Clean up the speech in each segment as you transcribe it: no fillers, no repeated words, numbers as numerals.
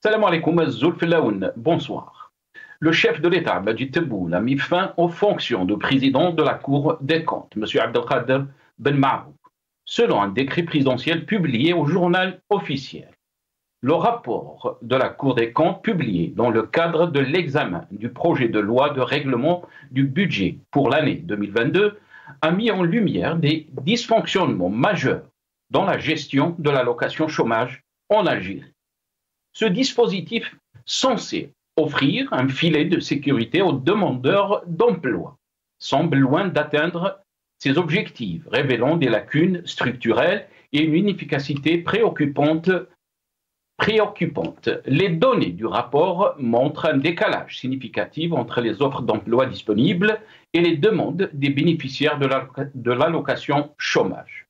Salam alaikum, Zulfilaoun. Bonsoir. Le chef de l'État, Majid Tebboune, a mis fin aux fonctions de président de la Cour des comptes, M. Abdelkader Ben Marouf, selon un décret présidentiel publié au journal officiel. Le rapport de la Cour des comptes publié dans le cadre de l'examen du projet de loi de règlement du budget pour l'année 2022 a mis en lumière des dysfonctionnements majeurs dans la gestion de l'allocation chômage en Algérie. Ce dispositif censé offrir un filet de sécurité aux demandeurs d'emploi semble loin d'atteindre ses objectifs, révélant des lacunes structurelles et une inefficacité préoccupante. Les données du rapport montrent un décalage significatif entre les offres d'emploi disponibles et les demandes des bénéficiaires de l'allocation chômage.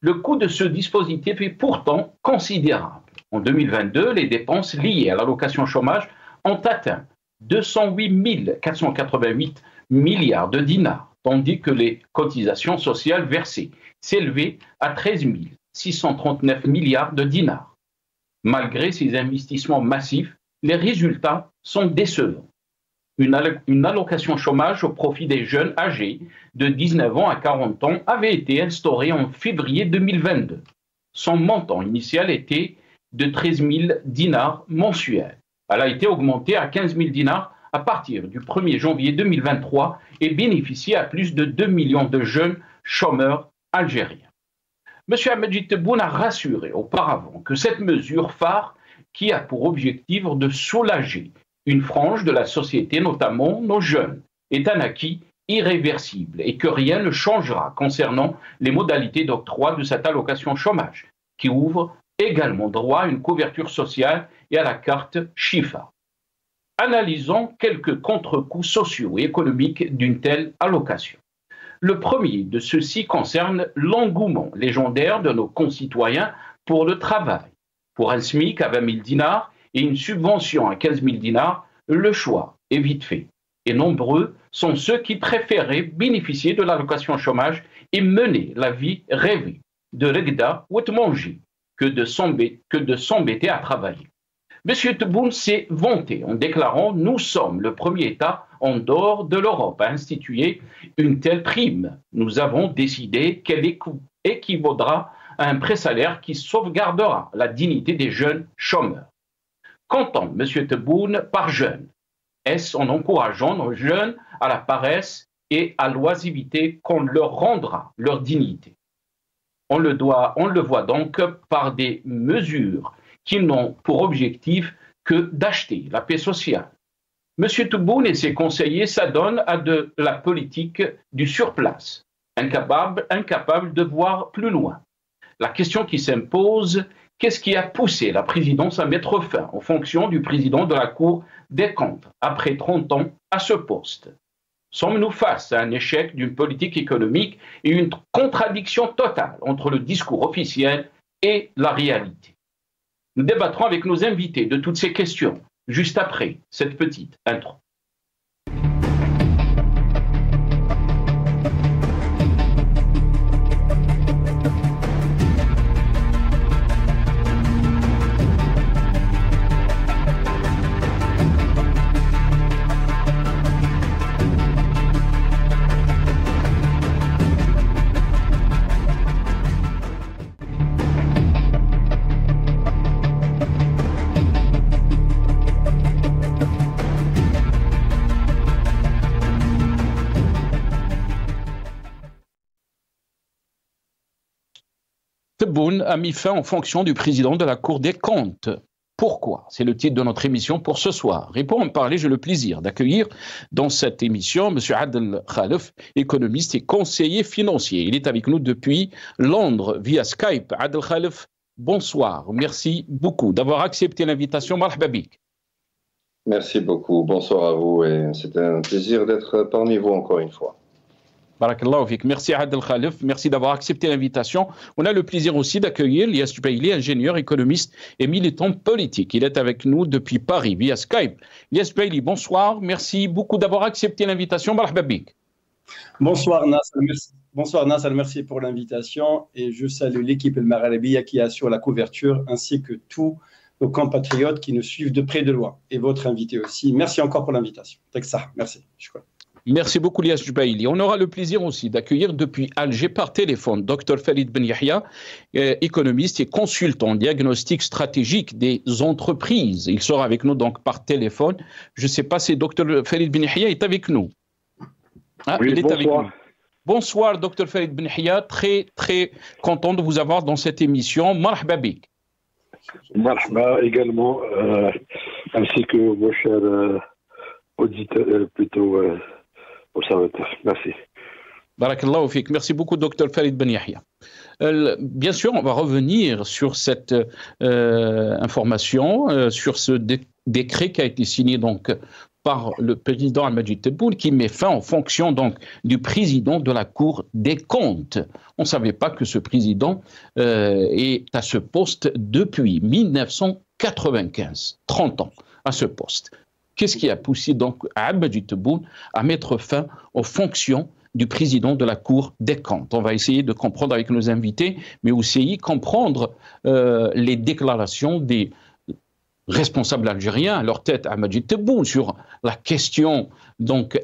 Le coût de ce dispositif est pourtant considérable. En 2022, les dépenses liées à l'allocation chômage ont atteint 208 488 milliards de dinars, tandis que les cotisations sociales versées s'élevaient à 13 639 milliards de dinars. Malgré ces investissements massifs, les résultats sont décevants. Une allocation chômage au profit des jeunes âgés de 19 ans à 40 ans avait été instaurée en février 2022. Son montant initial était de 13 000 dinars mensuels. Elle a été augmentée à 15 000 dinars à partir du 1er janvier 2023 et bénéficie à plus de 2 millions de jeunes chômeurs algériens. M. Majid Tebboune a rassuré auparavant que cette mesure phare, qui a pour objectif de soulager une frange de la société, notamment nos jeunes, est un acquis irréversible et que rien ne changera concernant les modalités d'octroi de cette allocation chômage, qui ouvre également droit à une couverture sociale et à la carte Chifa. Analysons quelques contre-coups sociaux et économiques d'une telle allocation. Le premier de ceux-ci concerne l'engouement légendaire de nos concitoyens pour le travail. Pour un SMIC à 20 000 dinars et une subvention à 15 000 dinars, le choix est vite fait. Et nombreux sont ceux qui préféraient bénéficier de l'allocation chômage et mener la vie rêvée de Regda ou de manger que de s'embêter à travailler. M. Tebboune s'est vanté en déclarant « Nous sommes le premier État en dehors de l'Europe à instituer une telle prime. Nous avons décidé qu'elle équivaudra à un pré-salaire qui sauvegardera la dignité des jeunes chômeurs. » Qu'entend M. Tebboune par jeune? Est-ce en encourageant nos jeunes à la paresse et à l'oisiveté qu'on leur rendra leur dignité? On le voit donc par des mesures qui n'ont pour objectif que d'acheter la paix sociale. M. Tebboune et ses conseillers s'adonnent à de la politique du surplace, incapables de voir plus loin. La question qui s'impose, qu'est-ce qui a poussé la présidence à mettre fin aux fonctions du président de la Cour des comptes après 30 ans à ce poste? Sommes-nous face à un échec d'une politique économique et une contradiction totale entre le discours officiel et la réalité? Nous débattrons avec nos invités de toutes ces questions, juste après cette petite intro. Tebboune a mis fin en fonction du président de la Cour des comptes. Pourquoi? C'est le titre de notre émission pour ce soir. Et pour en parler, j'ai le plaisir d'accueillir dans cette émission M. Adel Khalef, économiste et conseiller financier. Il est avec nous depuis Londres via Skype. Adel Khalef, bonsoir. Merci beaucoup d'avoir accepté l'invitation. Marhaba bik. Merci beaucoup. Bonsoir à vous et c'est un plaisir d'être parmi vous encore une fois. Barakallahu fik. Merci Adel Khalef, merci d'avoir accepté l'invitation. On a le plaisir aussi d'accueillir Lias Jubaili, ingénieur, économiste et militant politique. Il est avec nous depuis Paris via Skype. Lias Jubaili, bonsoir, merci beaucoup d'avoir accepté l'invitation. Marhaba bik. Bonsoir Nasser, merci. Bonsoir Nasser, merci pour l'invitation et je salue l'équipe El Magharibiya qui assure la couverture ainsi que tous nos compatriotes qui nous suivent de près de loin, et votre invité aussi. Merci encore pour l'invitation. Merci. Merci beaucoup, Lias Jubaili. On aura le plaisir aussi d'accueillir depuis Alger par téléphone Dr Farid Ben Yahia, économiste et consultant en diagnostic stratégique des entreprises. Il sera avec nous donc par téléphone. Je ne sais pas si Dr Farid Ben Yahia est avec nous. Ah, oui, il est bonsoir. Avec nous. Bonsoir, Dr Farid Ben Yahia. Très, très content de vous avoir dans cette émission. Marhaba bik. Marhaba également, ainsi que vos chers auditeurs, plutôt observateurs. Merci. Barakallahu fik. Merci beaucoup, Dr Farid Ben Yahia. Bien sûr, on va revenir sur cette information, sur ce décret qui a été signé donc par le président Al-Majid Tebboune, qui met fin aux fonctions donc du président de la Cour des comptes. On ne savait pas que ce président est à ce poste depuis 1995, 30 ans à ce poste. Qu'est-ce qui a poussé donc Al-Majid Tebboune à mettre fin aux fonctions du président de la Cour des comptes? On va essayer de comprendre avec nos invités, mais aussi comprendre les déclarations des responsables algériens, à leur tête Al-Majid Tebboune, sur la question donc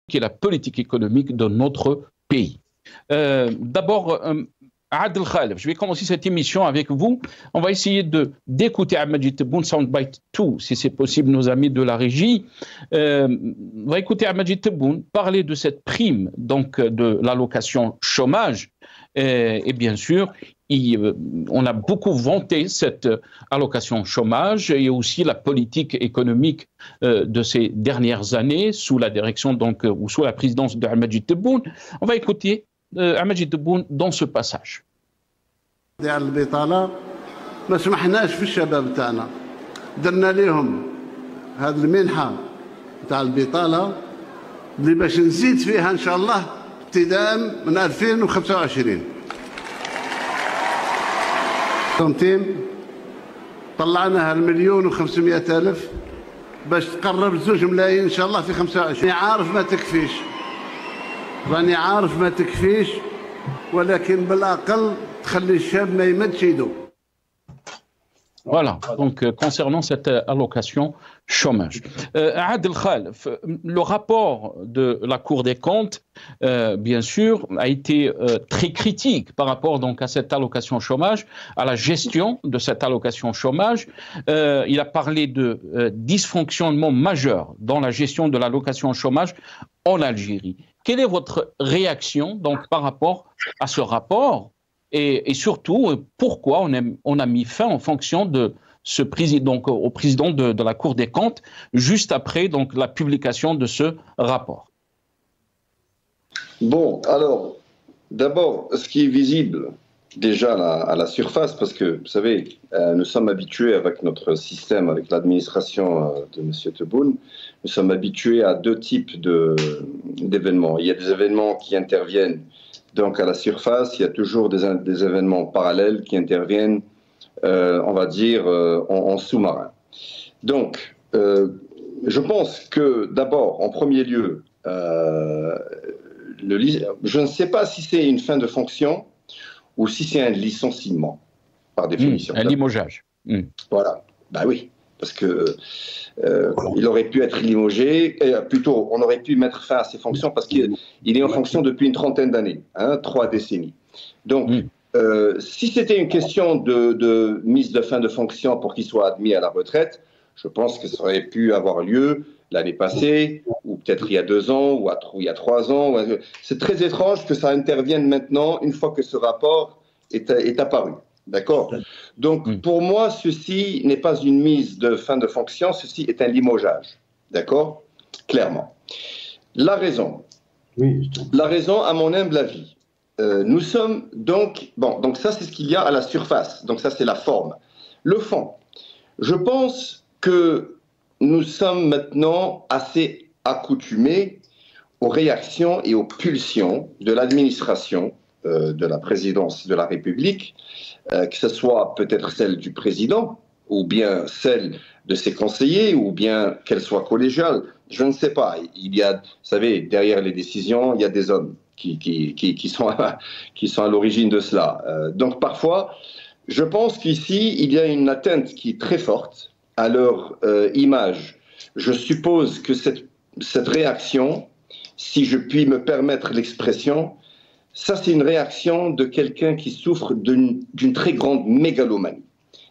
qui est la politique économique de notre pays. D'abord, Adel Khalef, je vais commencer cette émission avec vous. On va essayer d'écouter Al-Majid Tebboune, soundbite 2, si c'est possible, nos amis de la régie. On va écouter Al-Majid Tebboune parler de cette prime, donc de l'allocation chômage. Et bien sûr, on a beaucoup vanté cette allocation chômage et aussi la politique économique de ces dernières années sous la direction donc ou sous la présidence de Al-Majid Tebboune. On va écouter Al-Majid Tebboune dans ce passage. البطالة ما سمحناش في الشباب تاعنا درنا لهم هذه المنحة تاع البطالة اللي باش نزيد فيها إن شاء الله ابتداء من 2025 سنتيم طلعناها 1,500,000 باش تقرب 2 ملايين إن شاء الله في 25. راني عارف ما تكفيش راني عارف ما تكفيش ولكن بالأقل تخلي الشاب ما يمدش يدو. Voilà, donc concernant cette allocation chômage. Adel Khalef, le rapport de la Cour des comptes, bien sûr, a été très critique par rapport donc à cette allocation chômage, à la gestion de cette allocation chômage. Il a parlé de dysfonctionnement majeur dans la gestion de l'allocation chômage en Algérie. Quelle est votre réaction donc par rapport à ce rapport? Et surtout, pourquoi on a mis fin en fonction de ce président, donc au président de la Cour des comptes, juste après donc, la publication de ce rapport? Bon, alors, d'abord, ce qui est visible déjà à la surface, parce que, vous savez, nous sommes habitués avec notre système, avec l'administration de M. Tebboune, nous sommes habitués à 2 types d'événements. Il y a des événements qui interviennent donc à la surface, il y a toujours des événements parallèles qui interviennent, on va dire, en sous-marin. Donc, je pense que d'abord, en premier lieu, je ne sais pas si c'est une fin de fonction ou si c'est un licenciement, par définition. Un limogeage. Voilà, ben oui, parce que il aurait pu être limogé, plutôt on aurait pu mettre fin à ses fonctions parce qu'il est en fonction depuis une trentaine d'années, 3 décennies. Donc, si c'était une question de mise de fin de fonction pour qu'il soit admis à la retraite, je pense que ça aurait pu avoir lieu l'année passée, ou peut-être il y a 2 ans, ou il y a 3 ans. C'est très étrange que ça intervienne maintenant, une fois que ce rapport est apparu. D'accord? Donc, pour moi, ceci n'est pas une mise de fin de fonction, ceci est un limogeage. D'accord? Clairement. La raison, à mon humble avis, nous sommes donc... Bon, donc ça, c'est ce qu'il y a à la surface. Donc ça, c'est la forme. Le fond, je pense que nous sommes maintenant assez accoutumés aux réactions et aux pulsions de l'administration de la présidence de la République, que ce soit peut-être celle du président, ou bien celle de ses conseillers, ou bien qu'elle soit collégiale, je ne sais pas. Il y a, vous savez, derrière les décisions, il y a des hommes qui sont à l'origine de cela. Donc parfois, Je pense qu'ici, il y a une atteinte qui est très forte à leur image. Je suppose que cette réaction, si je puis me permettre l'expression, ça c'est une réaction de quelqu'un qui souffre d'une très grande mégalomanie.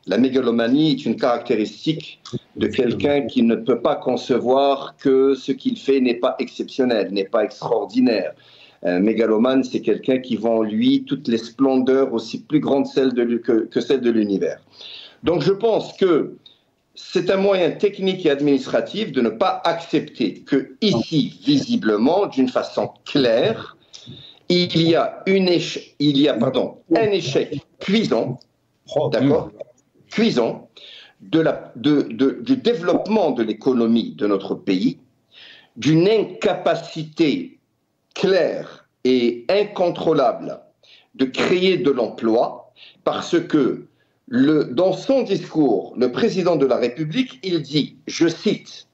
La mégalomanie est une caractéristique de quelqu'un qui ne peut pas concevoir que ce qu'il fait n'est pas exceptionnel, n'est pas extraordinaire. Un mégalomane, c'est quelqu'un qui voit en lui toutes les splendeurs aussi plus grandes que celles de l'univers. Donc je pense que c'est un moyen technique et administratif de ne pas accepter que ici, visiblement, d'une façon claire, il y a un échec cuisant, d'accord, cuisant du développement de l'économie de notre pays, d'une incapacité claire et incontrôlable de créer de l'emploi, parce que dans son discours, le président de la République, il dit, je cite,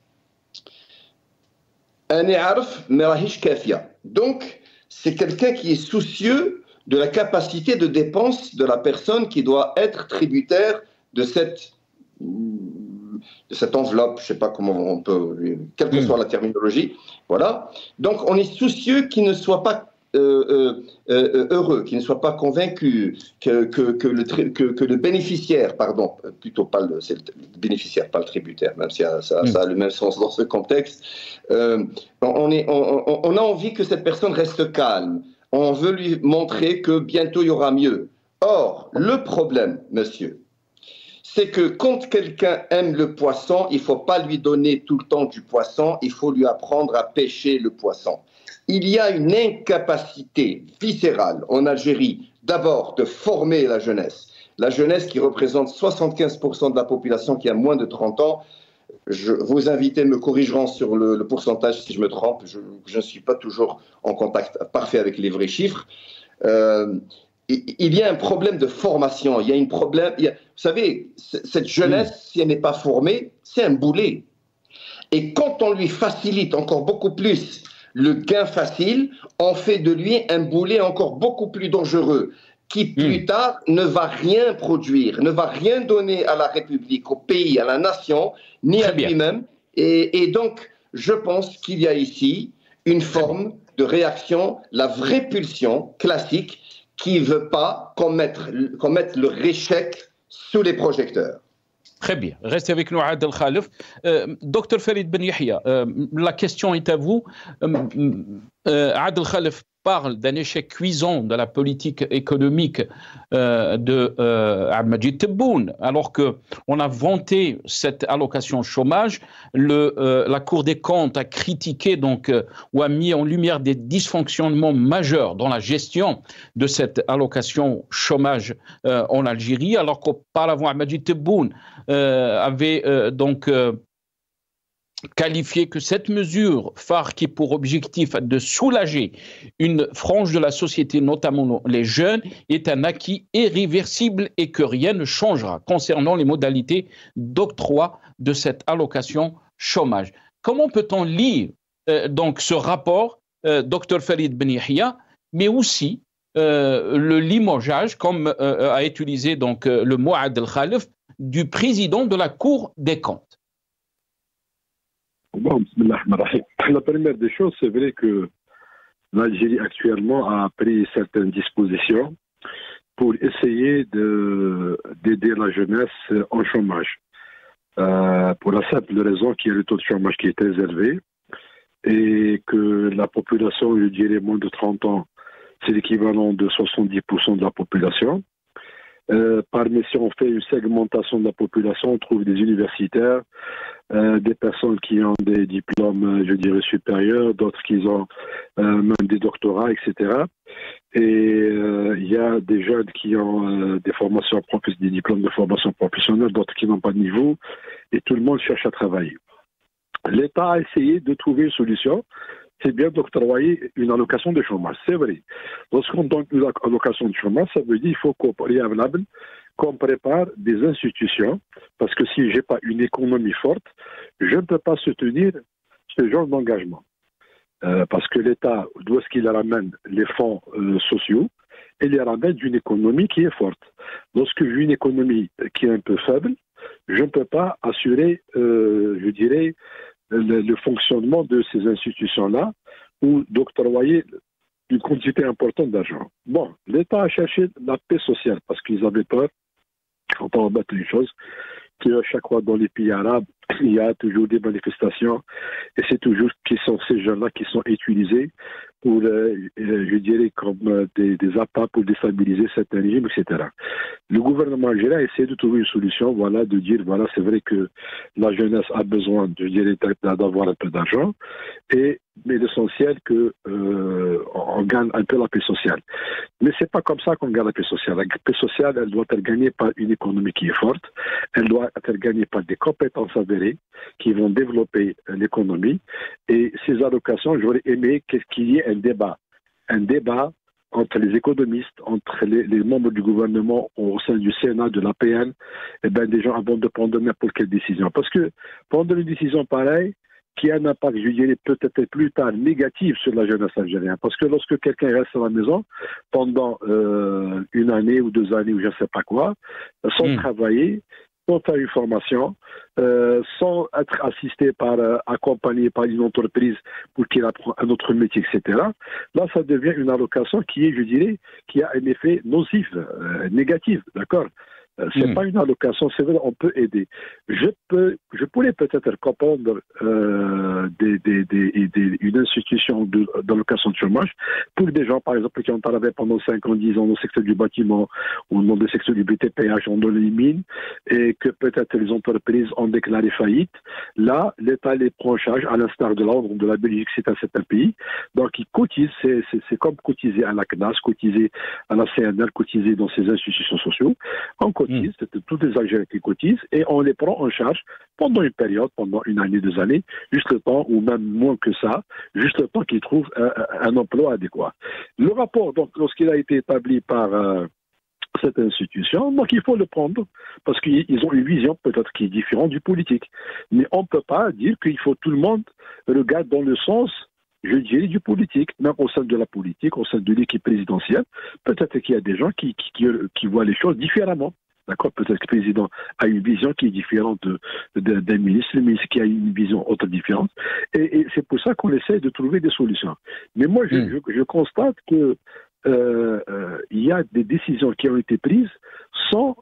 donc, c'est quelqu'un qui est soucieux de la capacité de dépense de la personne qui doit être tributaire de cette enveloppe, je ne sais pas comment on peut, quelle que soit la terminologie, voilà. Donc, on est soucieux qu'il ne soit pas heureux, qu'il ne soit pas convaincu que le bénéficiaire, pardon, plutôt pas c'est le bénéficiaire, pas le tributaire, même si ça a le même sens dans ce contexte, on a envie que cette personne reste calme. On veut lui montrer que bientôt il y aura mieux. Or, le problème, monsieur, c'est que quand quelqu'un aime le poisson, il ne faut pas lui donner tout le temps du poisson, il faut lui apprendre à pêcher le poisson. Il y a une incapacité viscérale en Algérie, d'abord de former la jeunesse. La jeunesse qui représente 75% de la population qui a moins de 30 ans. Vos invités me corrigeront sur le pourcentage si je me trompe. Je ne suis pas toujours en contact parfait avec les vrais chiffres. Il y a un problème de formation. Il y a un problème. Vous savez, cette jeunesse, si elle n'est pas formée, c'est un boulet. Et quand on lui facilite encore beaucoup plus le gain facile, on fait de lui un boulet encore beaucoup plus dangereux, qui plus tard ne va rien produire, ne va rien donner à la République, au pays, à la nation, ni à lui-même. Et donc, je pense qu'il y a ici une forme de réaction, la vraie pulsion classique, qui ne veut pas qu'on mette le réchec sous les projecteurs. Très bien. Restez avec nous, Adel Khalif. Docteur Farid Ben Yahya, la question est à vous. Adel Khalif parle d'un échec cuisant de la politique économique de Majid Tebboune, alors qu'on a vanté cette allocation chômage. La Cour des comptes a critiqué ou a mis en lumière des dysfonctionnements majeurs dans la gestion de cette allocation chômage en Algérie, alors qu'auparavant Majid Tebboune avait qualifié que cette mesure phare qui a pour objectif de soulager une frange de la société, notamment les jeunes, est un acquis irréversible et que rien ne changera concernant les modalités d'octroi de cette allocation chômage. Comment peut-on lire donc ce rapport, Dr Farid Ben Yahya, mais aussi le limogeage, comme a utilisé le mot Adel Khalif, du président de la Cour des comptes? Bon, la première des choses, c'est vrai que l'Algérie actuellement a pris certaines dispositions pour essayer d'aider la jeunesse en chômage. Pour la simple raison qu'il y a le taux de chômage qui est très élevé et que la population, je dirais moins de 30 ans, c'est l'équivalent de 70% de la population. Parmi si on fait une segmentation de la population, on trouve des universitaires, des personnes qui ont des diplômes, je dirais, supérieurs, d'autres qui ont même des doctorats, etc. Et il y a des jeunes qui ont des diplômes de formation professionnelle, d'autres qui n'ont pas de niveau, et tout le monde cherche à travailler. L'État a essayé de trouver une solution. C'est bien d'octroyer une allocation de chômage, c'est vrai. Lorsqu'on donne une allocation de chômage, ça veut dire qu'il faut qu'on prépare des institutions, parce que si je n'ai pas une économie forte, je ne peux pas soutenir ce genre d'engagement. Parce que l'État, d'où est-ce qu'il ramène les fonds sociaux, et les ramène d'une économie qui est forte. Lorsque j'ai une économie qui est un peu faible, je ne peux pas assurer, je dirais, le fonctionnement de ces institutions-là ou d'octroyer une quantité importante d'argent. Bon, l'État a cherché la paix sociale parce qu'ils avaient peur, quand on va mettre une chose, qu'à chaque fois dans les pays arabes, il y a toujours des manifestations et c'est toujours qui sont ces gens-là qui sont utilisés pour, je dirais, comme des appâts pour déstabiliser certains régimes, etc. Le gouvernement algérien a essayé de trouver une solution, voilà, de dire, voilà, c'est vrai que la jeunesse a besoin, je dirais, d'avoir un peu d'argent, mais l'essentiel que on gagne un peu la paix sociale. Mais c'est pas comme ça qu'on gagne la paix sociale. La paix sociale, elle doit être gagnée par une économie qui est forte, elle doit être gagnée par des compétences avérées qui vont développer l'économie. Et ces allocations, j'aurais aimé qu'il y ait un débat entre les économistes, entre les membres du gouvernement au sein du Sénat, de l'APN, et bien des gens avant de prendre n'importe quelle décision. Parce que prendre une décision pareille, qui a un impact, je dirais, peut-être plus tard négatif sur la jeunesse algérienne. Parce que lorsque quelqu'un reste à la maison pendant une année ou 2 années ou je ne sais pas quoi, sans travailler, sans faire une formation, sans être assisté accompagné par une entreprise pour qu'il apprenne un autre métier, etc. Là, ça devient une allocation qui est, je dirais, qui a un effet nocif, négatif, d'accord ? C'est pas une allocation, c'est vrai, on peut aider. Je pourrais peut-être comprendre une institution d'allocation de chômage pour des gens, par exemple, qui ont travaillé pendant 5 ans, 10 ans dans le secteur du bâtiment ou dans le secteur du BTPH, dans les mines, et que peut-être les entreprises ont déclaré faillite. Là, l'État les prend en charge, à l'instar de l'ordre de la Belgique, c'est un certain pays. Donc, ils cotisent, c'est comme cotiser à la CNAS, cotiser à la CNL, cotiser dans ces institutions sociales. C'est tous les Algériens qui cotisent et on les prend en charge pendant une période, pendant 1 année, 2 années, juste le temps, ou même moins que ça, juste le temps qu'ils trouvent un emploi adéquat. Le rapport, donc, lorsqu'il a été établi par cette institution, donc il faut le prendre, parce qu'ils ont une vision peut-être qui est différente du politique. Mais on ne peut pas dire qu'il faut tout le monde regarder dans le sens, je dirais, du politique, même au sein de la politique, au sein de l'équipe présidentielle. Peut-être qu'il y a des gens qui voient les choses différemment. D'accord, peut-être que le président a une vision qui est différente d'un ministre, le ministre qui a une vision autre différente. Et c'est pour ça qu'on essaie de trouver des solutions. Mais moi, je constate que il y a des décisions qui ont été prises sans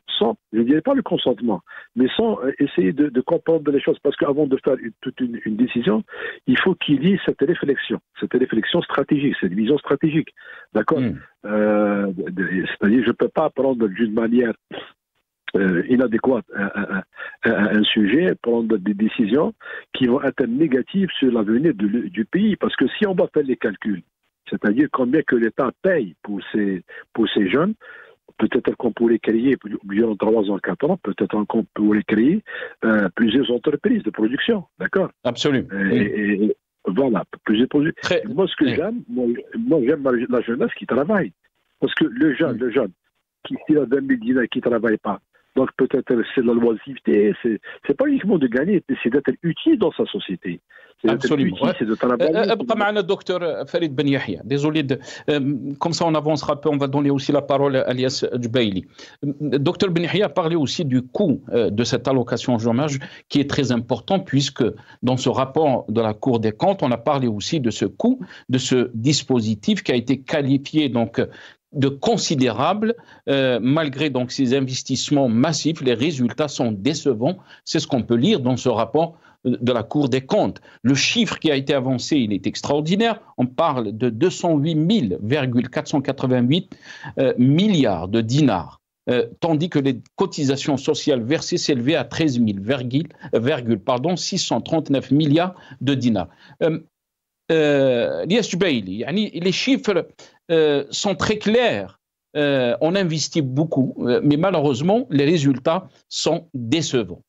je ne dirais pas le consentement, mais sans essayer de comprendre les choses. Parce qu'avant de faire toute une décision, il faut qu'il y ait cette réflexion stratégique, cette vision stratégique. D'accord c'est-à-dire, je ne peux pas prendre d'une manière inadéquate un sujet, prendre des décisions qui vont être négatives sur l'avenir du pays. Parce que si on va faire les calculs, c'est-à-dire combien que l'État paye pour ces jeunes, peut-être qu'on pourrait créer, durant 3 ans, 4 ans, peut-être qu'on pourrait créer plusieurs entreprises de production, d'accord ? Absolument. Et voilà, plusieurs produits. Moi, ce que j'aime, j'aime la jeunesse qui travaille. Parce que le jeune qui a 20 000 dinars qui ne travaille pas, donc peut-être c'est la loisiveté, c'est pas uniquement de gagner, c'est d'être utile dans sa société. Absolument. ابقى معنا docteur Farid Ben Yahia. Désolé, comme ça on avancera un peu, on va donner aussi la parole à Elias Djubaili. Docteur Ben Yahia a parlé aussi du coût de cette allocation chômage qui est très important, puisque dans ce rapport de la Cour des comptes, on a parlé aussi de ce coût, de ce dispositif qui a été qualifié donc de considérable, malgré donc ces investissements massifs, les résultats sont décevants. C'est ce qu'on peut lire dans ce rapport de la Cour des comptes. Le chiffre qui a été avancé, il est extraordinaire. On parle de 208 488 milliards de dinars, tandis que les cotisations sociales versées s'élevaient à 13 639 milliards de dinars. Elias Djubaili, les chiffres sont très clairs. On investit beaucoup, mais malheureusement, les résultats sont décevants.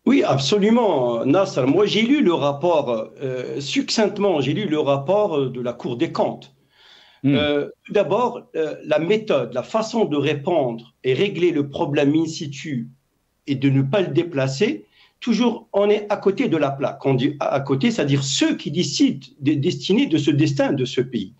Oui, absolument, Nasser. Moi, j'ai lu le rapport, succinctement, j'ai lu le rapport de la Cour des comptes. D'abord, la méthode, la façon de répondre et régler le problème in situ et de ne pas le déplacer, toujours, on est à côté de la plaque. On dit à côté, c'est-à-dire ceux qui décident des destinées de ce destin de ce pays.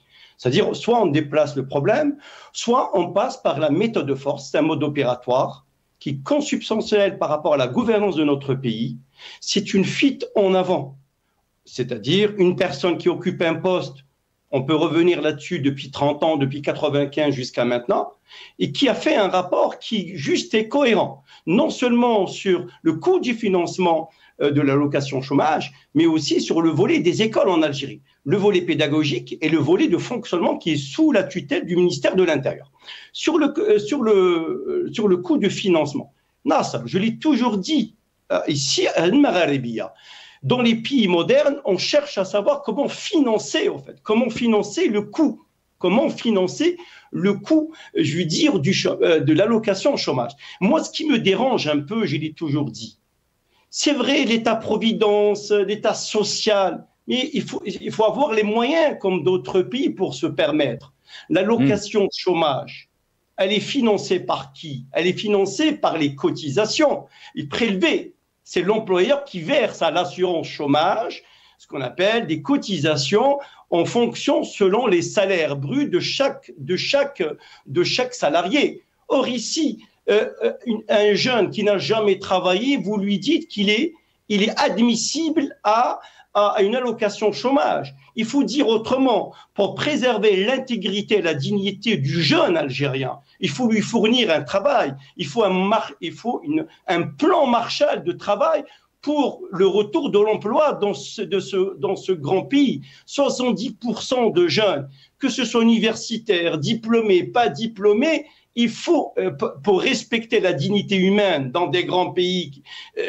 C'est-à-dire, soit on déplace le problème, soit on passe par la méthode de force. C'est un mode opératoire qui est consubstantiel par rapport à la gouvernance de notre pays. C'est une fuite en avant. C'est-à-dire, une personne qui occupe un poste, on peut revenir là-dessus depuis 30 ans, depuis 95 jusqu'à maintenant, et qui a fait un rapport qui juste est cohérent, non seulement sur le coût du financement de l'allocation chômage, mais aussi sur le volet des écoles en Algérie, le volet pédagogique et le volet de fonctionnement qui est sous la tutelle du ministère de l'Intérieur. Sur le coût de financement, Nasser, je l'ai toujours dit ici à Al-Magharibia, dans les pays modernes, on cherche à savoir comment financer, en fait, comment financer le coût. Comment financer le coût, je veux dire, de l'allocation au chômage. Moi, ce qui me dérange un peu, je l'ai toujours dit, c'est vrai, l'État-providence, l'État social, mais il faut avoir les moyens, comme d'autres pays, pour se permettre. L'allocation chômage, elle est financée par qui? Elle est financée par les cotisations et prélevées. C'est l'employeur qui verse à l'assurance chômage ce qu'on appelle des cotisations en fonction selon les salaires bruts de chaque salarié. Or ici, un jeune qui n'a jamais travaillé, vous lui dites qu'il est admissible à une allocation chômage. Il faut dire autrement, pour préserver l'intégrité et la dignité du jeune Algérien, il faut lui fournir un travail, il faut un plan Marshall de travail pour le retour de l'emploi dans ce grand pays. 70% de jeunes, que ce soit universitaires, diplômés, pas diplômés, il faut, pour respecter la dignité humaine dans des grands pays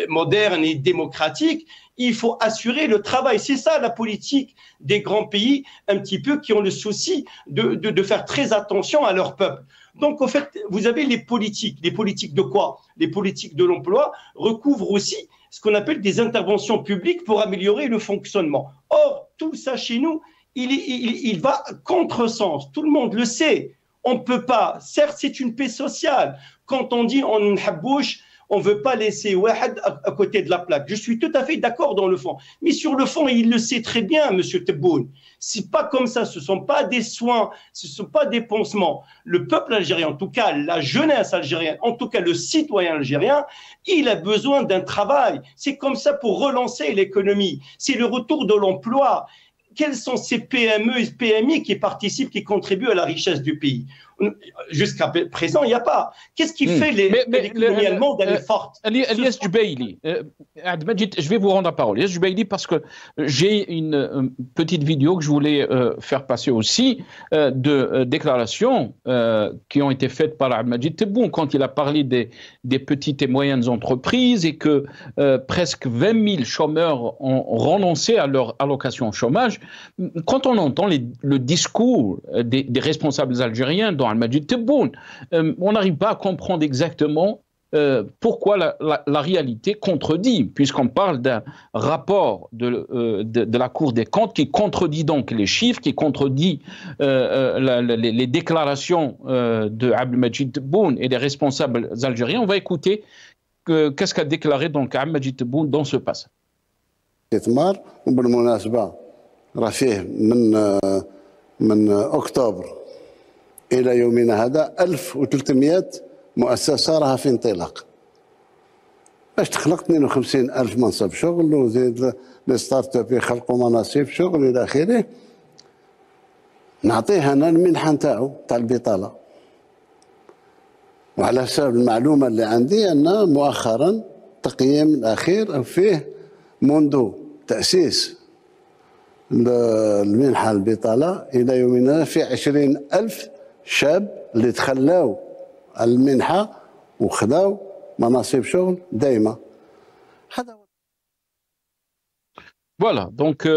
modernes et démocratiques, il faut assurer le travail. C'est ça la politique des grands pays, un petit peu, qui ont le souci de faire très attention à leur peuple. Donc, en fait, vous avez les politiques de quoi? Les politiques de l'emploi recouvrent aussi ce qu'on appelle des interventions publiques pour améliorer le fonctionnement. Or, tout ça chez nous, il va à contresens. Tout le monde le sait. On ne peut pas. Certes, c'est une paix sociale. Quand on dit on ne veut pas laisser Wahed à côté de la plaque. Je suis tout à fait d'accord dans le fond. Mais sur le fond, il le sait très bien, M. Tebboune. C'est pas comme ça. Ce ne sont pas des soins, ce ne sont pas des pansements. Le peuple algérien, en tout cas la jeunesse algérienne, en tout cas le citoyen algérien, il a besoin d'un travail. C'est comme ça pour relancer l'économie. C'est le retour de l'emploi. Quels sont ces PME et PMI qui participent, qui contribuent à la richesse du pays? Jusqu'à présent, il n'y a pas. Qu'est-ce qui fait l'économie allemande, elle est forte? Elias Jubaili, je vais vous rendre la parole. Elias Jubaili, parce que j'ai une petite vidéo que je voulais faire passer aussi de déclarations qui ont été faites par Abdelmajid Tebboune quand il a parlé des petites et moyennes entreprises et que presque 20 000 chômeurs ont renoncé à leur allocation chômage. Quand on entend le discours des responsables algériens, dont Abdelmajid Tebboune, on n'arrive pas à comprendre exactement pourquoi la réalité contredit, puisqu'on parle d'un rapport de la Cour des comptes qui contredit donc les chiffres, qui contredit les déclarations de Abdelmajid Tebboune et des responsables algériens. On va écouter qu'est-ce qu'a déclaré donc Abdelmajid Tebboune dans ce passage. من أكتوبر إلى يومنا هذا 1300 مؤسسة راها في انطلاق باش تخلق 52,000 منصب شغل وزيد لي ستارت اب يخلقوا مناصب شغل إلى آخره. نعطيه أنا المنحة نتاعو تاع البطالة، وعلى حساب المعلومة اللي عندي أن مؤخرا التقييم الأخير فيه منذ تأسيس المنحة البطالة إلى يومنا في 20,000 شاب اللي تخلاو المنحة وخذاو مناصب شغل دائمة. Voilà, donc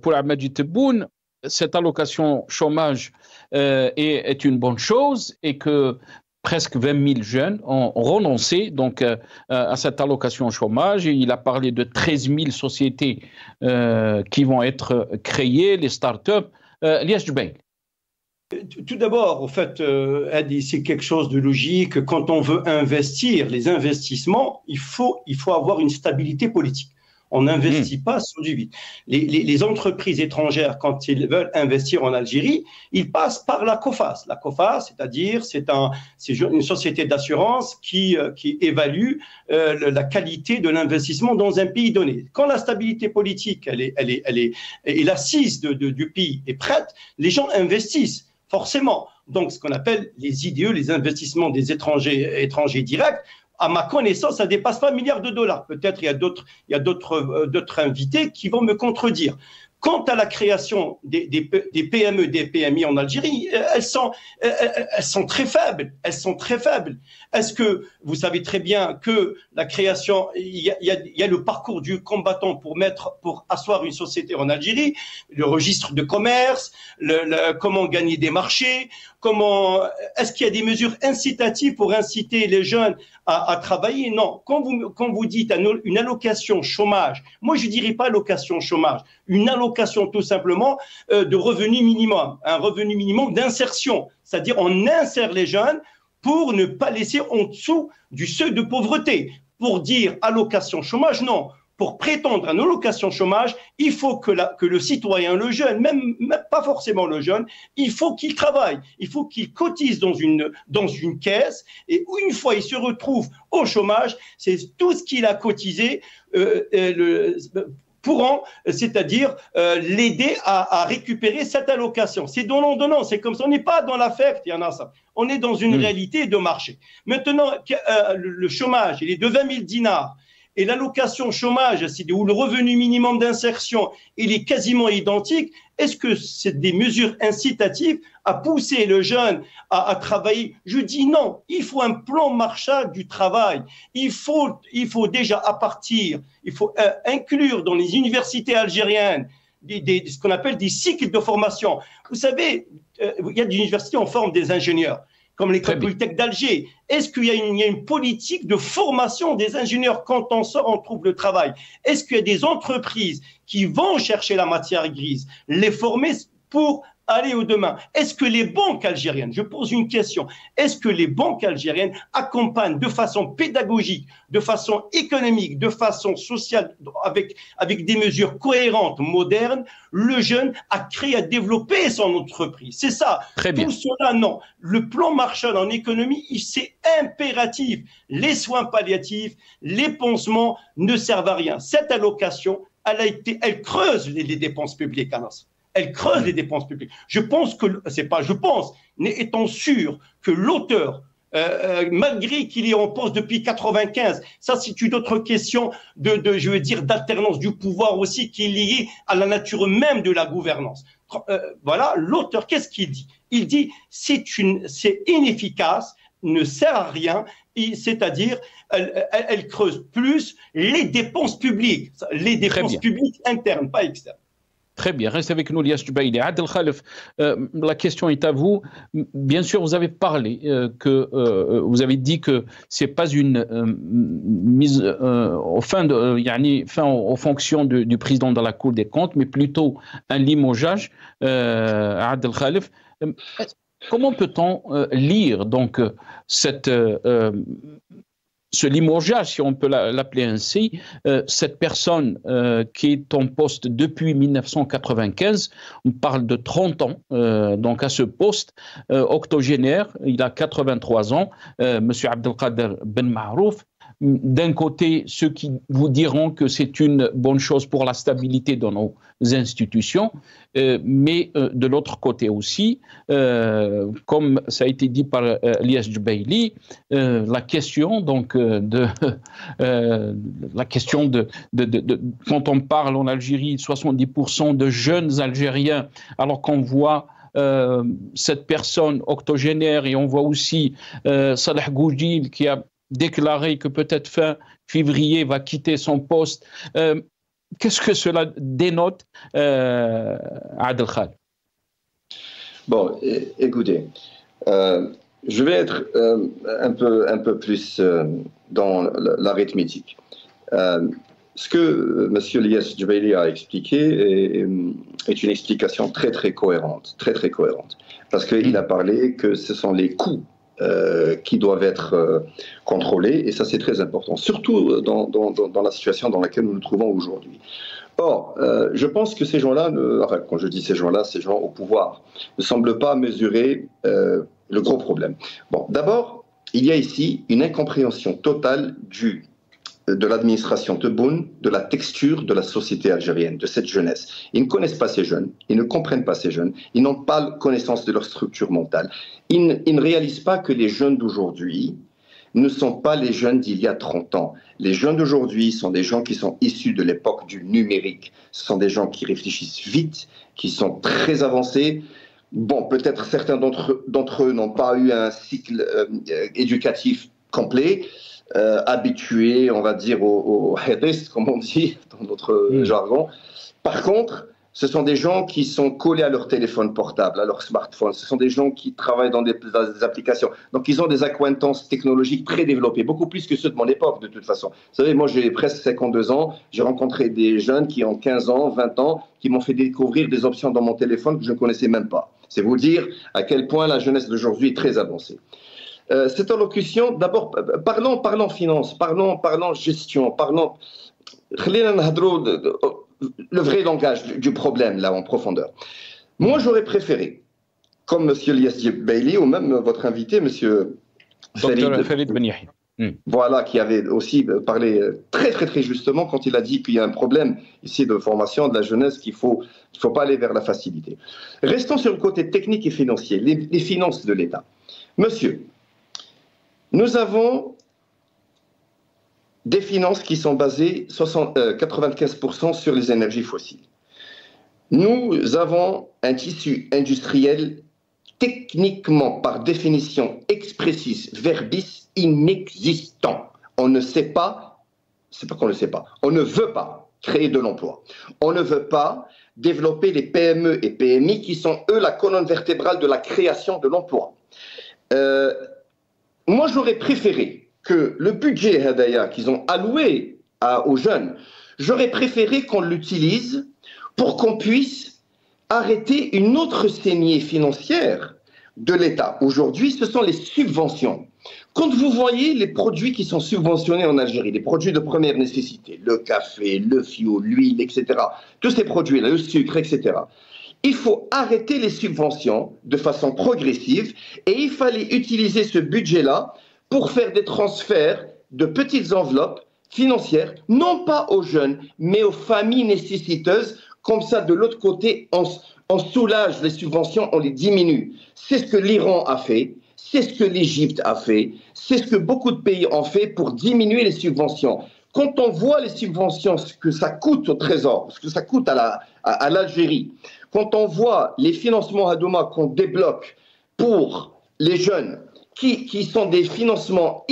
pour Abdelmajid Tebboune, cette allocation chômage est une bonne chose et que presque 20 000 jeunes ont renoncé donc, à cette allocation chômage. Et il a parlé de 13 000 sociétés qui vont être créées, les start-up. Elias Jubaili. Tout d'abord, en fait, c'est quelque chose de logique. Quand on veut investir, les investissements, il faut avoir une stabilité politique. On n'investit pas sur du vide. Les entreprises étrangères, quand ils veulent investir en Algérie, ils passent par la COFAS. La COFAS, c'est-à-dire, c'est une société d'assurance qui évalue la qualité de l'investissement dans un pays donné. Quand la stabilité politique et l'assise du pays est prête, les gens investissent forcément. Donc, ce qu'on appelle les IDE, les investissements des étrangers directs, à ma connaissance, ça ne dépasse pas $1 milliard. Peut-être il y a d'autres invités qui vont me contredire. Quant à la création des PME, des PMI en Algérie, elles sont très faibles. Elles sont très faibles. Est-ce que vous savez très bien que la création, il y a le parcours du combattant pour asseoir une société en Algérie, le registre de commerce, comment gagner des marchés, est-ce qu'il y a des mesures incitatives pour inciter les jeunes à travailler? Non. Quand vous dites une allocation chômage, moi je dirais pas allocation chômage, une allocation tout simplement de revenu minimum, un revenu minimum d'insertion, c'est-à-dire on insère les jeunes pour ne pas laisser en dessous du seuil de pauvreté. Pour dire allocation chômage, non. Pour prétendre à une allocation chômage, il faut que le citoyen, le jeune, même pas forcément le jeune, il faut qu'il travaille, il faut qu'il cotise dans une caisse, et une fois il se retrouve au chômage, c'est tout ce qu'il a cotisé pourront, c'est-à-dire l'aider à récupérer cette allocation. C'est donnant, c'est comme ça. On n'est pas dans l'affect, il y en a ça. On est dans une réalité de marché. Maintenant, le chômage, il est de 20 000 dinars. Et l'allocation chômage, où le revenu minimum d'insertion, il est quasiment identique. Est-ce que c'est des mesures incitatives à pousser le jeune à travailler? Je dis non. Il faut un plan Marshall du travail. Il faut déjà il faut inclure dans les universités algériennes ce qu'on appelle des cycles de formation. Vous savez, il y a des universités en forme des ingénieurs, comme l'école polytechnique d'Alger. Est-ce qu'il y a une politique de formation des ingénieurs? Quand on sort, on trouve le travail. Est-ce qu'il y a des entreprises qui vont chercher la matière grise, les former pour aller au demain? Est-ce que les banques algériennes, je pose une question, est-ce que les banques algériennes accompagnent de façon pédagogique, de façon économique, de façon sociale, avec des mesures cohérentes, modernes, le jeune à créer, à développer son entreprise? C'est ça. Très bien. Tout cela, non. Le plan Marshall en économie, c'est impératif. Les soins palliatifs, les pansements ne servent à rien. Cette allocation, elle creuse les dépenses publiques, Anas. Elle creuse les dépenses publiques. Je pense que, étant sûr que l'auteur, malgré qu'il est en poste depuis 95, ça c'est une autre question d'alternance du pouvoir aussi qui est liée à la nature même de la gouvernance. Voilà, l'auteur, qu'est-ce qu'il dit? Il dit c'est inefficace, ne sert à rien, c'est-à-dire elle creuse plus les dépenses publiques publiques internes, pas externes. Très bien, reste avec nous, Lias Jubaili. Adel Khalef, la question est à vous. Bien sûr, vous avez parlé vous avez dit que c'est pas une mise aux fonctions du président de la Cour des comptes, mais plutôt un limogeage. Adel Khalef, comment peut-on lire donc ce limogeage, si on peut l'appeler ainsi, cette personne qui est en poste depuis 1995, on parle de 30 ans, donc à ce poste, octogénaire, il a 83 ans, M. Abdelkader Ben Marouf. D'un côté, ceux qui vous diront que c'est une bonne chose pour la stabilité de nos institutions, mais de l'autre côté aussi, comme ça a été dit par Lias Jubaili, la question donc quand on parle en Algérie, 70% de jeunes Algériens, alors qu'on voit cette personne octogénaire, et on voit aussi Salah Goujil qui a déclaré que peut-être fin février va quitter son poste. Qu'est-ce que cela dénote, Adel Khal? Bon, écoutez, je vais être un peu plus dans l'arithmétique. Ce que M. Lias Jubaili a expliqué est une explication très très cohérente, parce qu'il a parlé que ce sont les coûts qui doivent être contrôlés, et ça c'est très important, surtout dans la situation dans laquelle nous nous trouvons aujourd'hui. Or, je pense que ces gens-là, enfin quand je dis ces gens-là, ces gens au pouvoir, ne semblent pas mesurer le gros problème. Bon, d'abord, il y a ici une incompréhension totale de l'administration Tebboune, de la texture de la société algérienne, de cette jeunesse. Ils ne connaissent pas ces jeunes, ils ne comprennent pas ces jeunes, ils n'ont pas connaissance de leur structure mentale. Ils ne réalisent pas que les jeunes d'aujourd'hui ne sont pas les jeunes d'il y a 30 ans. Les jeunes d'aujourd'hui sont des gens qui sont issus de l'époque du numérique. Ce sont des gens qui réfléchissent vite, qui sont très avancés. Bon, peut-être certains d'entre eux n'ont pas eu un cycle éducatif complet, habitués, on va dire, au hadith, comme on dit dans notre jargon. Par contre, ce sont des gens qui sont collés à leur téléphone portable, à leur smartphone. Ce sont des gens qui travaillent dans des applications. Donc, ils ont des acquaintances technologiques très développées, beaucoup plus que ceux de mon époque, de toute façon. Vous savez, moi, j'ai presque 52 ans. J'ai rencontré des jeunes qui ont 15 ans, 20 ans, qui m'ont fait découvrir des options dans mon téléphone que je ne connaissais même pas. C'est vous dire à quel point la jeunesse d'aujourd'hui est très avancée. Cette allocution, d'abord, parlons finance, parlons gestion, parlons le vrai langage du problème, là, en profondeur. Moi, j'aurais préféré, comme M. Ilyas Jebaili, ou même votre invité, M. Farid Ben Yahia. Voilà, qui avait aussi parlé très justement quand il a dit qu'il y a un problème ici de formation de la jeunesse, qu'il faut pas aller vers la facilité. Restons sur le côté technique et financier, les finances de l'État. Monsieur, nous avons des finances qui sont basées 95% sur les énergies fossiles. Nous avons un tissu industriel techniquement, par définition expressis verbis, inexistant. On ne sait pas, c'est pas qu'on ne sait pas, on ne veut pas créer de l'emploi. On ne veut pas développer les PME et PMI qui sont, eux, la colonne vertébrale de la création de l'emploi. Moi, j'aurais préféré que le budget Hadaya qu'ils ont alloué aux jeunes, j'aurais préféré qu'on l'utilise pour qu'on puisse arrêter une autre saignée financière de l'État. Aujourd'hui, ce sont les subventions. Quand vous voyez les produits qui sont subventionnés en Algérie, les produits de première nécessité, le café, le fioul, l'huile, etc., tous ces produits-là, le sucre, etc., il faut arrêter les subventions de façon progressive et il fallait utiliser ce budget-là pour faire des transferts de petites enveloppes financières, non pas aux jeunes, mais aux familles nécessiteuses. Comme ça, de l'autre côté, on soulage les subventions, on les diminue. C'est ce que l'Iran a fait, c'est ce que l'Égypte a fait, c'est ce que beaucoup de pays ont fait pour diminuer les subventions. Quand on voit les subventions, ce que ça coûte au Trésor, ce que ça coûte à l'Algérie, quand on voit les financements à Douma qu'on débloque pour les jeunes, qui sont des financements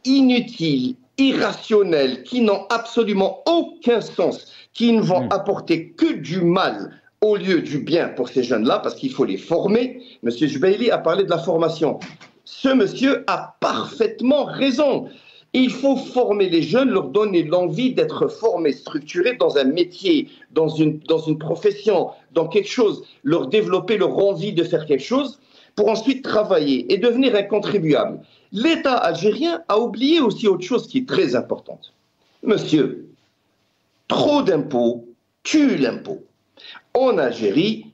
inutiles, irrationnels, qui n'ont absolument aucun sens, qui ne vont apporter que du mal au lieu du bien pour ces jeunes-là, parce qu'il faut les former. M. Jebaili a parlé de la formation. Ce monsieur a parfaitement raison. Il faut former les jeunes, leur donner l'envie d'être formés, structurés dans un métier, dans une profession, dans quelque chose, leur développer leur envie de faire quelque chose, pour ensuite travailler et devenir un contribuable. L'État algérien a oublié aussi autre chose qui est très importante. Monsieur, trop d'impôts tue l'impôt. En Algérie,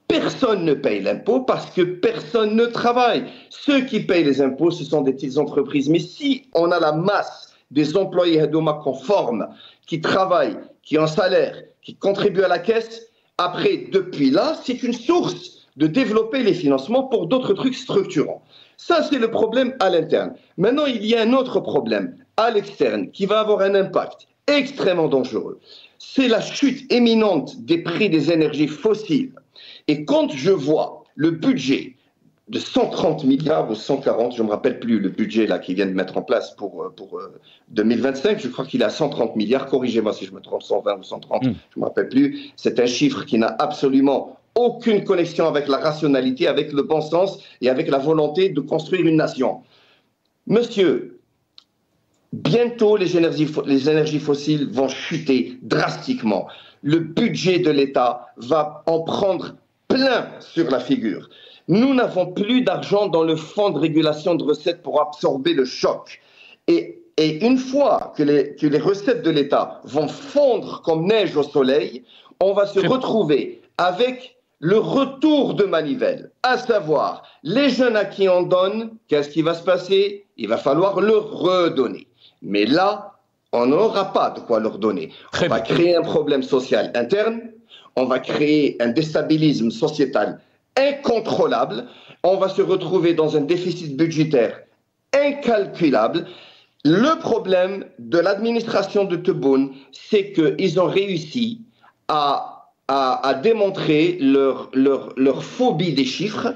personne ne paye l'impôt parce que personne ne travaille. Ceux qui payent les impôts, ce sont des petites entreprises. Mais si on a la masse des employés à Douma qu'on forme, qui travaillent, qui ont un salaire, qui contribuent à la caisse, après, depuis là, c'est une source de développer les financements pour d'autres trucs structurants. Ça, c'est le problème à l'interne. Maintenant, il y a un autre problème à l'externe qui va avoir un impact extrêmement dangereux. C'est la chute imminente des prix des énergies fossiles. Et quand je vois le budget de 130 milliards ou 140, je ne me rappelle plus le budget là qu'ils viennent de mettre en place pour 2025, je crois qu'il est à 130 milliards, corrigez-moi si je me trompe, 120 ou 130, je ne me rappelle plus. C'est un chiffre qui n'a absolument aucune connexion avec la rationalité, avec le bon sens et avec la volonté de construire une nation. Monsieur, bientôt les énergies fossiles vont chuter drastiquement. Le budget de l'État va en prendre plein sur la figure. Nous n'avons plus d'argent dans le fonds de régulation de recettes pour absorber le choc. Et une fois que les recettes de l'État vont fondre comme neige au soleil, on va se retrouver avec le retour de manivelle, à savoir, les jeunes à qui on donne, qu'est-ce qui va se passer? Il va falloir leur redonner. Mais là, on n'aura pas de quoi leur donner. On va créer un problème social interne, on va créer un déstabilisme sociétal incontrôlable, on va se retrouver dans un déficit budgétaire incalculable. Le problème de l'administration de Tebboune, c'est qu'ils ont réussi à démontrer leur phobie des chiffres.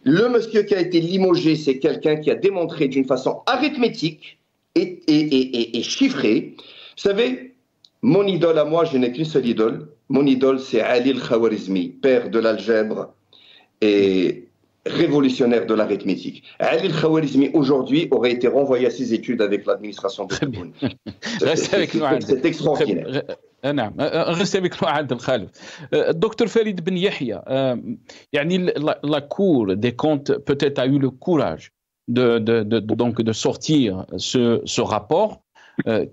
Le monsieur qui a été limogé, c'est quelqu'un qui a démontré d'une façon arithmétique et chiffrée. Vous savez, mon idole à moi, je n'ai qu'une seule idole. Mon idole, c'est Ali al-Khawarizmi, père de l'algèbre et révolutionnaire de l'arithmétique. Ali al-Khawarizmi, aujourd'hui, aurait été renvoyé à ses études avec l'administration de Tebboune. C'est extraordinaire. Restez avec nous, Adel Khalif. Docteur Farid Ben Yahya, la Cour des comptes peut-être a eu le courage de sortir ce rapport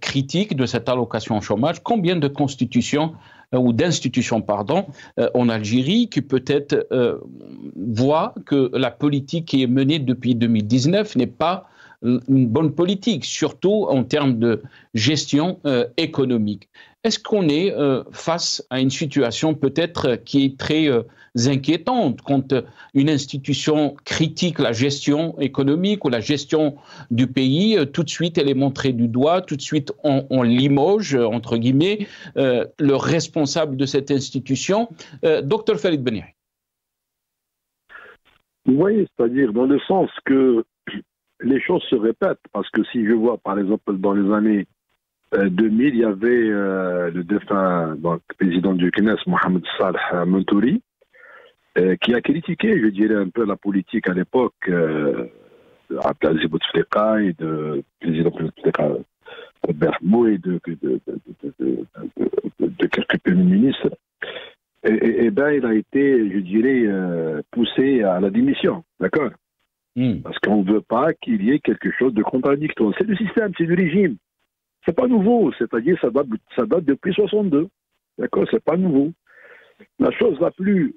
critique de cette allocation chômage. Combien de constitutions ou d'institutions, en Algérie qui peut-être voient que la politique qui est menée depuis 2019 n'est pas une bonne politique, surtout en termes de gestion économique. Est-ce qu'on est face à une situation peut-être qui est très inquiétante quand une institution critique la gestion économique ou la gestion du pays, tout de suite elle est montrée du doigt, tout de suite on limoge, entre guillemets, le responsable de cette institution, Dr Farid Ben Yahya. Vous voyez, c'est-à-dire dans le sens que les choses se répètent, parce que si je vois par exemple dans les années 2000, il y avait le défunt président du CNES, Mohamed Saleh Mentouri, qui a critiqué, je dirais, un peu la politique à l'époque d'Abdelaziz Bouteflika et de président Bouteflika Bermou et de quelques premiers ministres. Et ben, il a été, je dirais, poussé à la démission, d'accord? Parce qu'on ne veut pas qu'il y ait quelque chose de contradictoire. C'est le système, c'est du régime. C'est pas nouveau, c'est-à-dire ça date depuis 62. D'accord, c'est pas nouveau. La chose la plus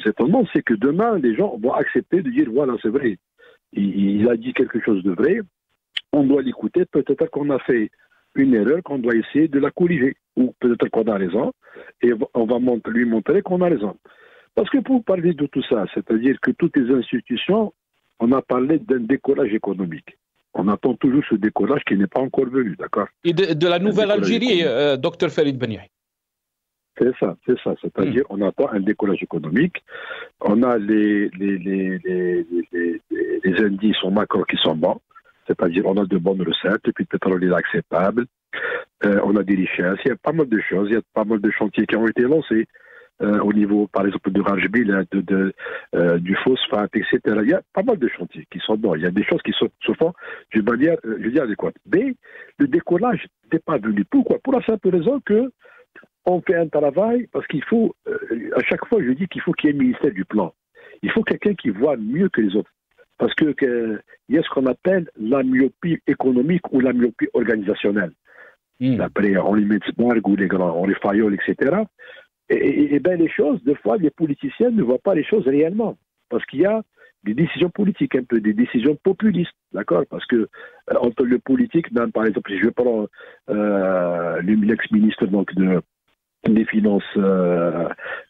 étonnante, c'est que demain, les gens vont accepter de dire voilà, c'est vrai. Il a dit quelque chose de vrai. On doit l'écouter. Peut-être qu'on a fait une erreur, qu'on doit essayer de la corriger. Ou peut-être qu'on a raison. Et on va lui montrer qu'on a raison. Parce que pour parler de tout ça, c'est-à-dire que toutes les institutions, on a parlé d'un décollage économique. On attend toujours ce décollage qui n'est pas encore venu, d'accord? Et de la nouvelle Algérie, Dr Farid Ben Yahya. C'est ça. C'est-à-dire on attend un décollage économique. On a les indices au macro qui sont bons. C'est-à-dire on a de bonnes recettes, puis le pétrole est acceptable. On a des richesses, il y a pas mal de choses, il y a pas mal de chantiers qui ont été lancés. Au niveau, par exemple, de Rajbil, du phosphate, etc. Il y a pas mal de chantiers qui sont bons. Il y a des choses qui se font d'une manière, je dis, adéquate. Mais le décollage n'est pas venu. Pourquoi? Pour la simple raison que on fait un travail, parce qu'il faut, à chaque fois, je dis qu'il faut qu'il y ait un ministère du plan. Il faut quelqu'un qui voit mieux que les autres. Parce que il y a ce qu'on appelle la myopie économique ou la myopie organisationnelle. Après Henri Metzberg ou les grands Henri Fayol, etc. Et bien les choses, des fois, les politiciens ne voient pas les choses réellement. Parce qu'il y a des décisions politiques, un peu des décisions populistes, d'accord? Parce que entre le politique, même par exemple, si je prends l'ex-ministre des Finances,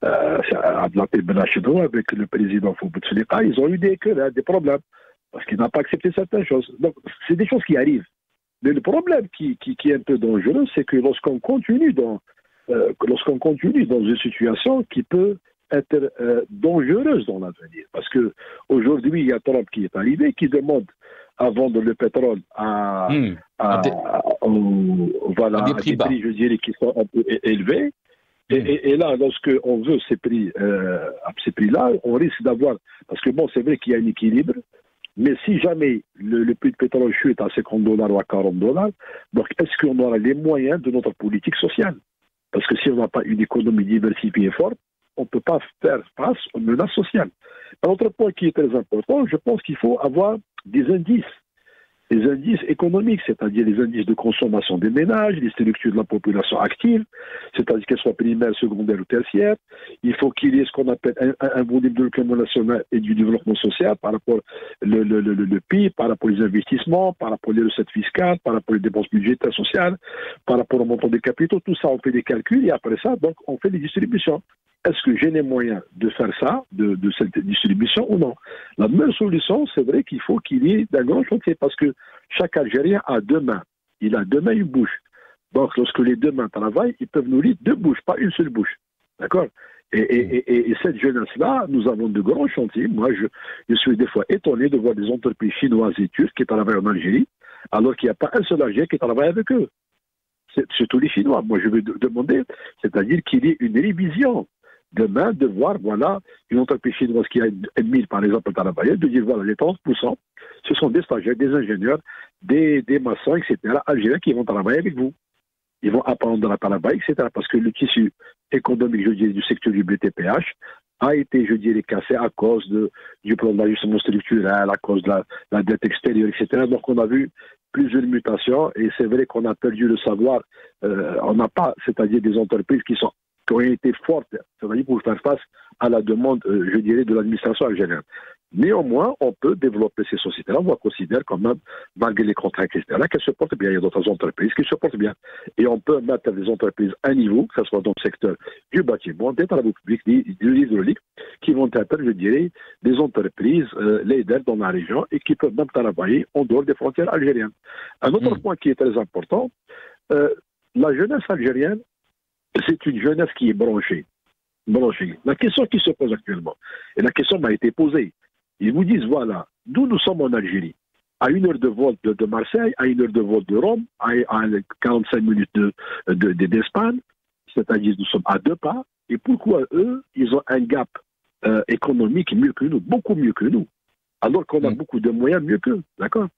Abdelatif Ben Achedou, avec le président Bouteflika, ils ont eu des problèmes. Parce qu'il n'a pas accepté certaines choses. Donc, c'est des choses qui arrivent. Mais le problème qui est un peu dangereux, c'est que lorsqu'on continue dans une situation qui peut être dangereuse dans l'avenir. Parce que aujourd'hui, il y a Trump qui est arrivé, qui demande à vendre le pétrole à des prix, je dirais, qui sont un peu élevés. Et là, lorsqu'on veut ces prix-là, on risque d'avoir... Parce que bon, c'est vrai qu'il y a un équilibre, mais si jamais le prix de pétrole chute à $50 ou à $40, donc est-ce qu'on aura les moyens de notre politique sociale? Parce que si on n'a pas une économie diversifiée et forte, on ne peut pas faire face aux menaces sociales. Un autre point qui est très important, je pense qu'il faut avoir des indices. Les indices économiques, c'est-à-dire les indices de consommation des ménages, les structures de la population active, c'est-à-dire qu'elles soient primaires, secondaires ou tertiaires. Il faut qu'il y ait ce qu'on appelle un bon niveau de développement national et du développement social par rapport le PIB, par rapport aux investissements, par rapport aux recettes fiscales, par rapport aux dépenses budgétaires sociales, par rapport au montant des capitaux. Tout ça, on fait des calculs et après ça, donc, on fait des distributions. Est-ce que j'ai les moyens de faire ça, de cette distribution ou non? La meilleure solution, c'est vrai qu'il faut qu'il y ait d'un grand chantier parce que chaque Algérien a deux mains. Il a deux mains et une bouche. Donc, lorsque les deux mains travaillent, ils peuvent nourrir deux bouches, pas une seule bouche. D'accord? Et cette jeunesse-là, nous avons de grands chantiers. Moi, je suis des fois étonné de voir des entreprises chinoises et turques qui travaillent en Algérie, alors qu'il n'y a pas un seul Algérien qui travaille avec eux. C'est tous les Chinois. Moi, je vais demander, c'est-à-dire qu'il y ait une révision. Demain, de voir, voilà, une entreprise chinoise qui a 1000, par exemple, à travailler, de dire, voilà, les 30%, ce sont des stagiaires, des ingénieurs, des maçons, etc., algériens qui vont travailler avec vous. Ils vont apprendre à travailler, etc., parce que le tissu économique, je dirais, du secteur du BTPH a été, je dirais, cassé à cause du plan d'ajustement structurel, à cause de la dette extérieure, etc. Donc, on a vu plusieurs mutations, et c'est vrai qu'on a perdu le savoir. On n'a pas, c'est-à-dire des entreprises qui ont été fortes, c'est-à-dire pour faire face à la demande, je dirais, de l'administration algérienne. Néanmoins, on peut développer ces sociétés-là, on considère quand même, malgré les contraintes, etc., qu'elles se portent bien. Il y a d'autres entreprises qui se portent bien. Et on peut mettre des entreprises à niveau, que ce soit dans le secteur du bâtiment, des travaux publics, de l'hydraulique, qui vont être, je dirais, des entreprises leaders dans la région et qui peuvent même travailler en dehors des frontières algériennes. Un autre point qui est très important, la jeunesse algérienne, c'est une jeunesse qui est branchée. La question qui se pose actuellement, et la question m'a été posée, ils vous disent, voilà, nous sommes en Algérie, à 1 heure de vol de Marseille, à 1 heure de vol de Rome, à 45 minutes d'Espagne, c'est-à-dire nous sommes à 2 pas, et pourquoi eux, ils ont un gap économique mieux que nous, beaucoup mieux que nous, alors qu'on a beaucoup de moyens mieux qu'eux, d'accord?